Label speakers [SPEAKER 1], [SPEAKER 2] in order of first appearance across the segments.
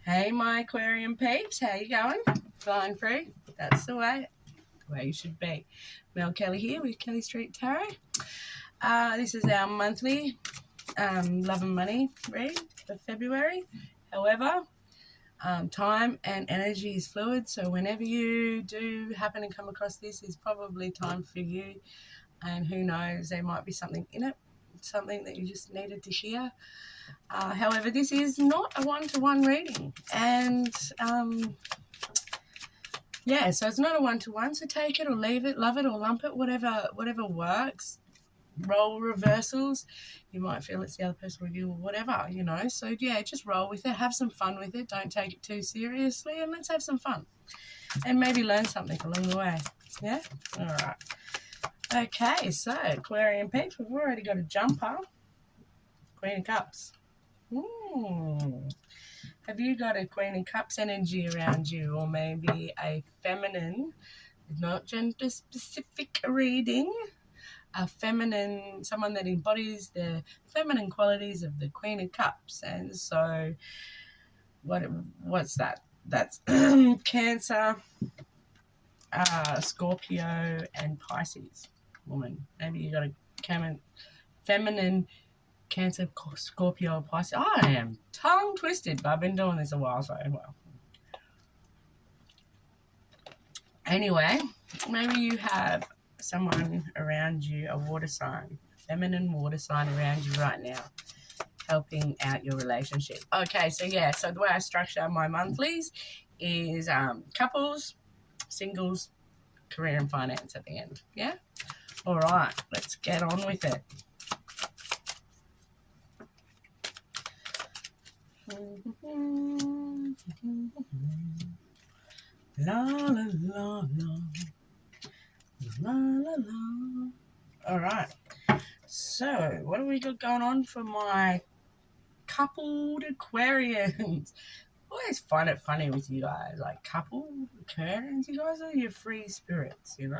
[SPEAKER 1] Hey, my aquarium peeps, how you going? Flying free? That's the way you should be. Mel Kelly here with Kelly Street Tarot. This is our monthly Love and Money read for February. However, time and energy is fluid, so whenever you do happen to come across this, is probably time for you. And who knows, there might be something in it, something that you just needed to hear. However, this is not a one-to-one reading, and so it's not a one-to-one, so take it or leave it, love it or lump it, whatever works. Role reversals, you might feel it's the other person with you or whatever, so just roll with it, have some fun with it, don't take it too seriously, and let's have some fun and maybe learn something along the way. All right. Okay, so Aquarium peeps, we've already got a jumper. Queen of Cups. Have you got a Queen of Cups energy around you, or maybe a feminine, not gender specific reading, a feminine, someone that embodies the feminine qualities of the Queen of Cups? And so what's that? That's Cancer, Scorpio and Pisces woman. Maybe you got a feminine Cancer, Scorpio, Pisces. I am tongue twisted, but I've been doing this a while, so well. Anyway, maybe you have someone around you, a water sign, feminine water sign around you right now, helping out your relationship. Okay, so the way I structure my monthlies is couples, singles, career and finance at the end. Yeah? All right, let's get on with it. La la la la la la la. All right. So, what do we got going on for my coupled Aquarians? I always find it funny with you guys, like coupled Aquarians. You guys are your free spirits, You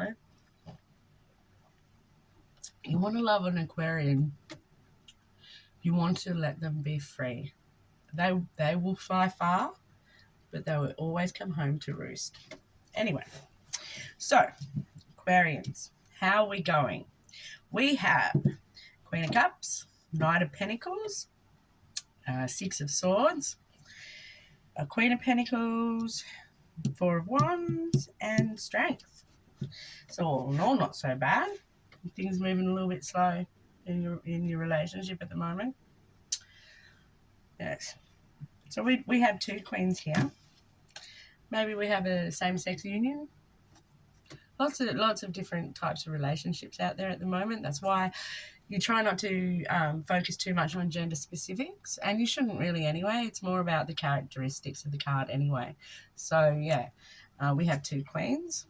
[SPEAKER 1] want to love an Aquarian. You want to let them be free. They will fly far, but they will always come home to roost. Anyway, so Aquarians, how are we going? We have Queen of Cups, Knight of Pentacles, Six of Swords, a Queen of Pentacles, Four of Wands, and Strength. So all in all, not so bad. Things moving a little bit slow in your relationship at the moment. Yes. So we have two queens here. Maybe we have a same-sex union. Lots of different types of relationships out there at the moment. That's why you try not to focus too much on gender specifics, and you shouldn't really anyway. It's more about the characteristics of the card anyway. So, we have two queens.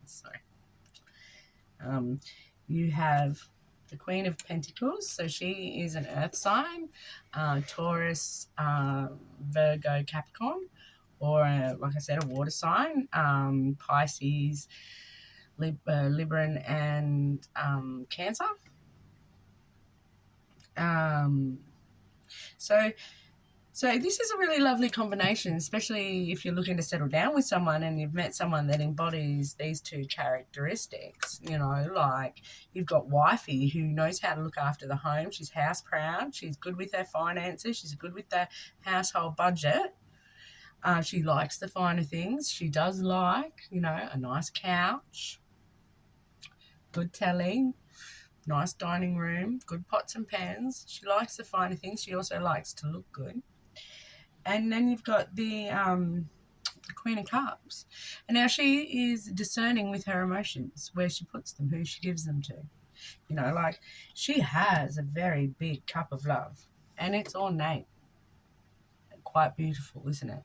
[SPEAKER 1] Sorry. You have the Queen of Pentacles, so she is an earth sign, Taurus, Virgo, Capricorn, or like I said, a water sign, Pisces, Libran, and Cancer. So this is a really lovely combination, especially if you're looking to settle down with someone and you've met someone that embodies these two characteristics. Like you've got wifey who knows how to look after the home. She's house proud. She's good with her finances. She's good with the household budget. She likes the finer things. She does like, a nice couch, good telly, nice dining room, good pots and pans. She likes the finer things. She also likes to look good. And then you've got the Queen of Cups. And now she is discerning with her emotions, where she puts them, who she gives them to. Like she has a very big cup of love, and it's ornate. Quite beautiful, isn't it?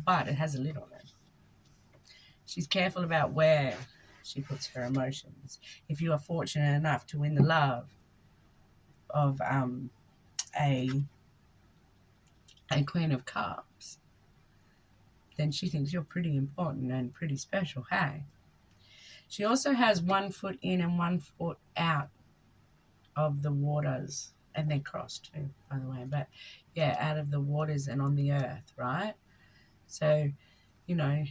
[SPEAKER 1] But it has a lid on it. She's careful about where she puts her emotions. If you are fortunate enough to win the love of a Queen of Cups, then she thinks you're pretty important and pretty special, hey? She also has 1 foot in and 1 foot out of the waters and they're crossed too, by the way. But yeah, out of the waters and on the earth, right? So, you know,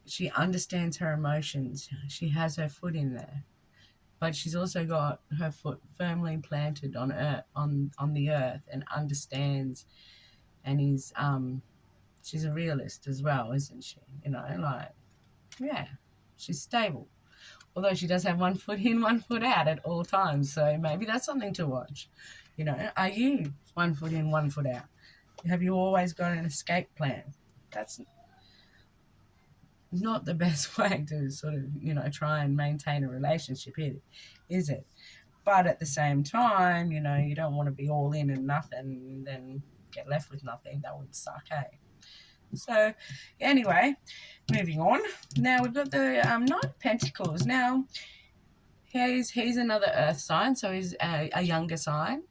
[SPEAKER 1] she understands her emotions. She has her foot in there, but she's also got her foot firmly planted on earth, on the earth, and understands. And she's a realist as well, isn't she? Like, yeah, she's stable. Although she does have one foot in, one foot out at all times. So maybe that's something to watch. Are you one foot in, one foot out? Have you always got an escape plan? That's not the best way to sort of, try and maintain a relationship, is it? But at the same time, you don't want to be all in and nothing and then get left with nothing. That would suck, eh? So, anyway, moving on. Now we've got the Knight of Pentacles. Now, he's another earth sign, so he's a younger sign.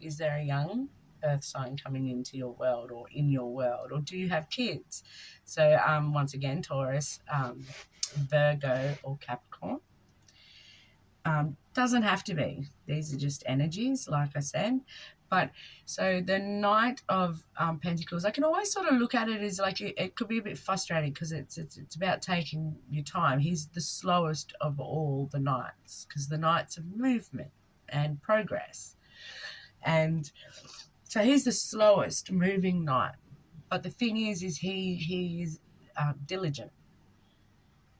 [SPEAKER 1] Is there a young earth sign coming into your world or in your world, or do you have kids? So once again, Taurus, Virgo, or Capricorn. Doesn't have to be. These are just energies, like I said. But so the Knight of Pentacles, I can always sort of look at it as like it could be a bit frustrating because it's about taking your time. He's the slowest of all the knights because the knights of movement and progress. And so he's the slowest moving knight. But the thing is he is diligent.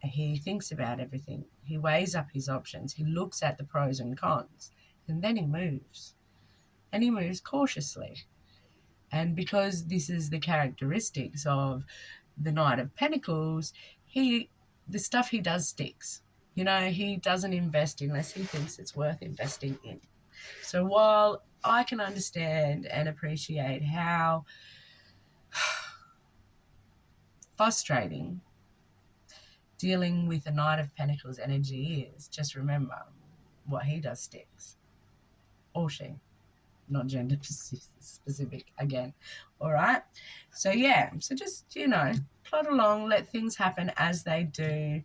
[SPEAKER 1] He thinks about everything. He weighs up his options. He looks at the pros and cons. And then he moves. And he moves cautiously. And because this is the characteristics of the Knight of Pentacles, the stuff he does sticks. He doesn't invest unless he thinks it's worth investing in. So while I can understand and appreciate how frustrating dealing with a Knight of Pentacles energy is, just remember what he does sticks. Or she. Not gender specific again. All right. So yeah. So just, plod along, let things happen as they do.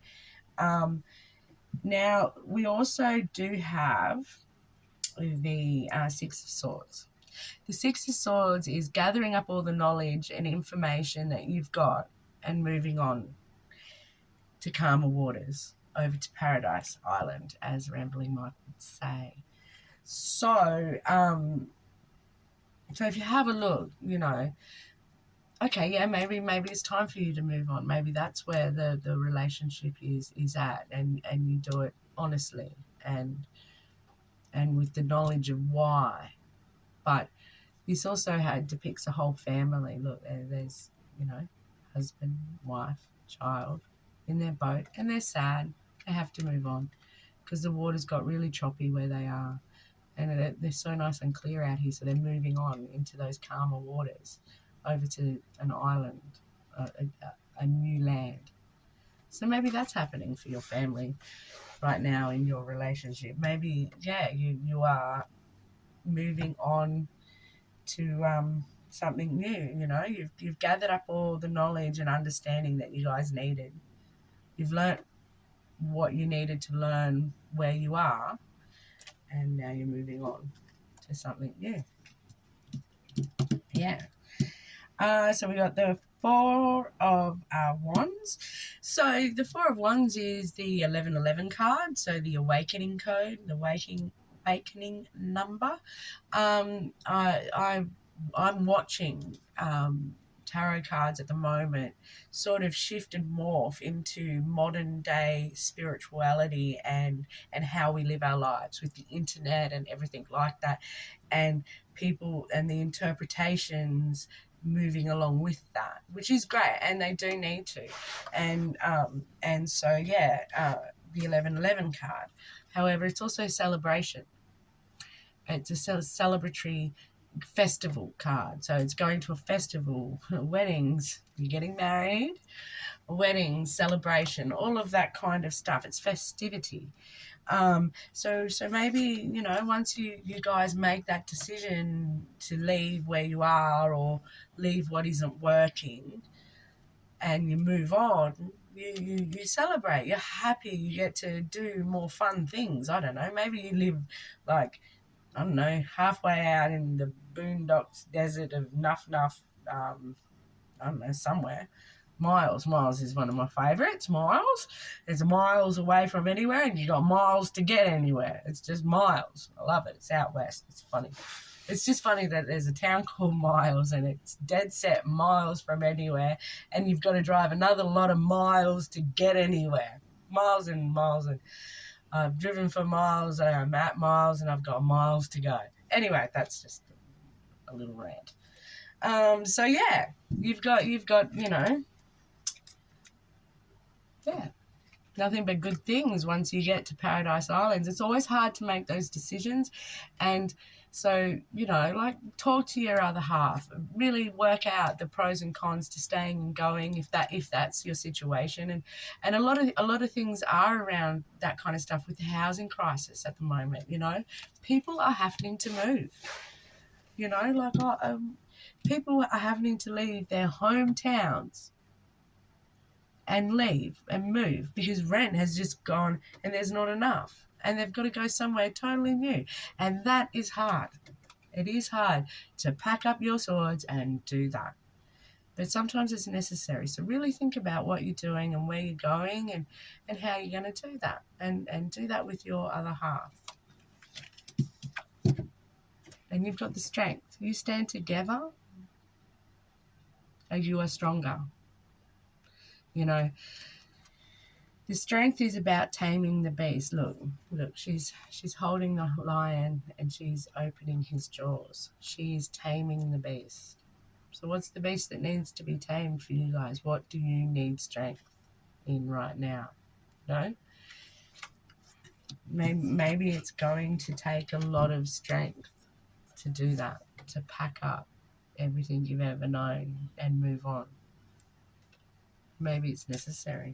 [SPEAKER 1] Now, we also do have the Six of Swords. The Six of Swords is gathering up all the knowledge and information that you've got and moving on to calmer waters, over to Paradise Island, as Rambling Mike would say. So, if you have a look, okay, yeah, maybe it's time for you to move on. Maybe that's where the relationship is at, and you do it honestly and with the knowledge of why. But this also depicts a whole family. Look, there's, husband, wife, child in their boat, and they're sad. They have to move on because the water's got really choppy where they are. And they're so nice and clear out here, so they're moving on into those calmer waters, over to an island, a new land. So maybe that's happening for your family right now in your relationship. Maybe, yeah, you are moving on to something new. You've gathered up all the knowledge and understanding that you guys needed. You've learnt what you needed to learn where you are. And now you're moving on to something new. Yeah. So we got the Four of Wands. So the Four of Wands is the 1111 card. So the awakening code, the awakening number. I'm watching tarot cards at the moment sort of shift and morph into modern day spirituality and how we live our lives with the internet and everything like that, and people and the interpretations moving along with that, which is great, and they do need to. And so yeah, the 1111 card, however, it's also a celebration. It's a celebratory festival card. So it's going to a festival, weddings, you're getting married, weddings, celebration, all of that kind of stuff. It's festivity. So maybe, once you guys make that decision to leave where you are or leave what isn't working and you move on, you celebrate, you're happy, you get to do more fun things. I don't know, maybe you live like, I don't know, halfway out in the boondocks desert of Nuff Nuff, I don't know, somewhere. Miles is one of my favourites. Miles. It's miles away from anywhere, and you got miles to get anywhere. It's just Miles. I love it. It's out west. It's funny. It's just funny that there's a town called Miles, and it's dead set miles from anywhere, and you've got to drive another lot of miles to get anywhere. Miles and miles, and I've driven for miles, and I'm at miles, and I've got miles to go. Anyway, that's just a little rant. So yeah, you've got yeah, nothing but good things once you get to Paradise Islands. It's always hard to make those decisions, and so like, talk to your other half, really work out the pros and cons to staying and going if that's your situation, and a lot of things are around that kind of stuff with the housing crisis at the moment. People are having to move. People are having to leave their hometowns and leave and move because rent has just gone and there's not enough, and they've got to go somewhere totally new, and that is hard. It is hard to pack up your swords and do that, but sometimes it's necessary. So really think about what you're doing and where you're going, and how you're going to do that, and do that with your other half. And you've got the strength. You stand together and you are stronger. The strength is about taming the beast. Look, she's holding the lion and she's opening his jaws. She's taming the beast. So what's the beast that needs to be tamed for you guys? What do you need strength in right now? Maybe it's going to take a lot of strength to do that, to pack up everything you've ever known and move on. Maybe it's necessary.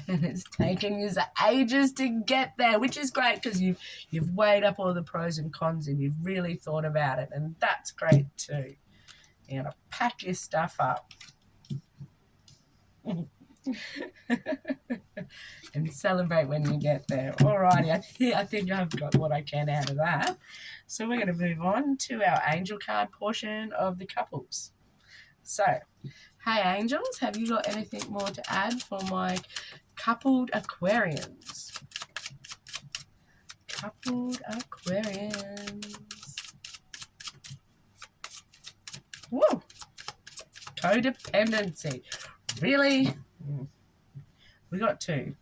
[SPEAKER 1] And it's taken you ages to get there, which is great because you've weighed up all the pros and cons and you've really thought about it, and that's great too. You're going to pack your stuff up and celebrate when you get there. Alrighty, I think I've got what I can out of that. So we're going to move on to our angel card portion of the couples. So, hey angels, have you got anything more to add for my coupled Aquarians? Coupled Aquarians. Woo! Codependency. Really? We got two.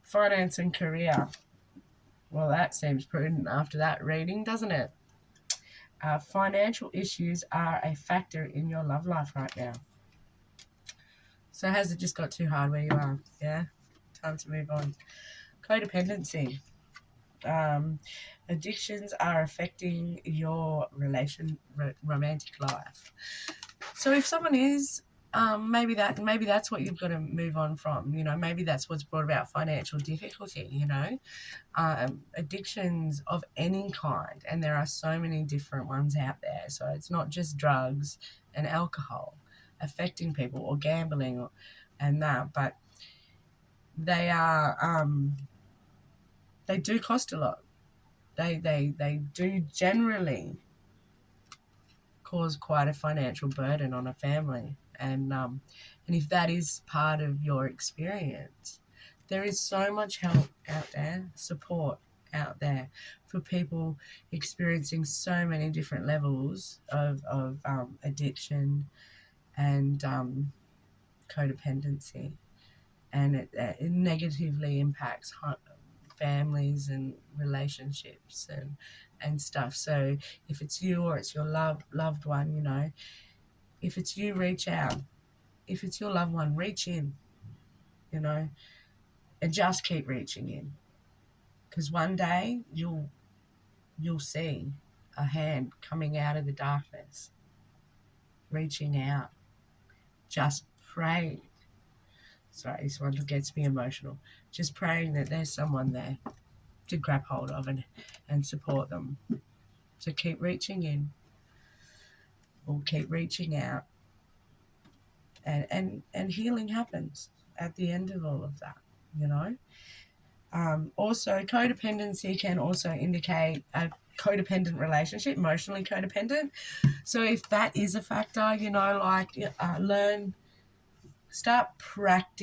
[SPEAKER 1] Finance and career. Well, that seems prudent after that reading, doesn't it? Financial issues are a factor in your love life right now. So has it just got too hard where you are? Yeah? Time to move on. Codependency. Addictions are affecting your romantic life. So if someone is, maybe that's what you've got to move on from. Maybe that's what's brought about financial difficulty. Addictions of any kind, and there are so many different ones out there. So it's not just drugs and alcohol affecting people, or gambling, and that, but they are they do cost a lot. They do generally cause quite a financial burden on a family, and if that is part of your experience, there is so much help out there, support out there for people experiencing so many different levels of addiction and codependency, and it negatively impacts families and relationships and stuff. So if it's you or it's your loved one, if it's you, reach out. If it's your loved one, reach in, and just keep reaching in, because one day you'll see a hand coming out of the darkness, reaching out, just praying. Sorry, this one gets me emotional. Just praying that there's someone there to grab hold of and support them. So keep reaching in, or keep reaching out, and healing happens at the end of all of that. Also, codependency can also indicate a codependent relationship, emotionally codependent. So if that is a factor, like start practice